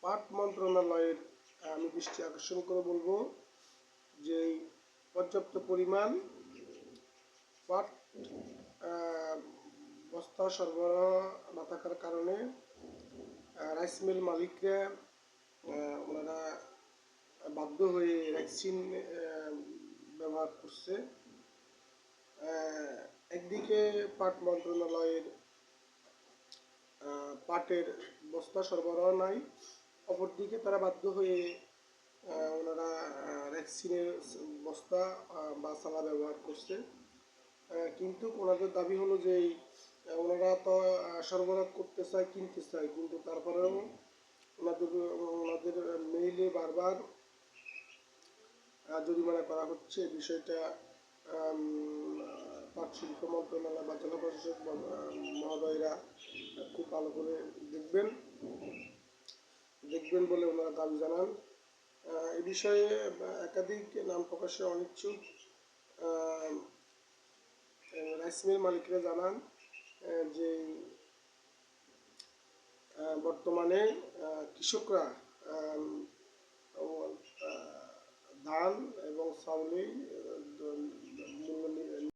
পাট মন্ত্রণালয়ের আমি দৃষ্টি আকর্ষণ করে বলবো যে পর্যাপ্ত পরিমাণ পাট বস্তা সরবরাহ না থাকার কারণে রাইস মিল মালিকরা ওনারা বাধ্য হয়ে ভ্যাকসিন ব্যবহার করছে। একদিকে পাট মন্ত্রণালয়ের পাটের বস্তা সরবরাহ নাই, অপরদিকে তারা বাধ্য হয়ে ওনারা ভ্যাকসিনের বস্তা বা সালা ব্যবহার করছে। কিন্তু ওনাদের দাবি হলো যে ওনারা তো সরবরাহ করতে চায়, কিনতে চায়, কিন্তু তারপরেও ওনাদের মেইলে বারবার জরিমানা করা হচ্ছে। বিষয়টা পাট শিল্প মন্ত্রণালয় বা জেলা প্রশাসক মহোদয়রা খুব ভালো করে দেখবেন বলে ওনারা দাবি জানান। এ বিষয়ে একাধিক নাম প্রকাশে অনিচ্ছুক রাইস মিল মালিকরা জানান যে বর্তমানে কৃষকরা ধান এবং চাউলেই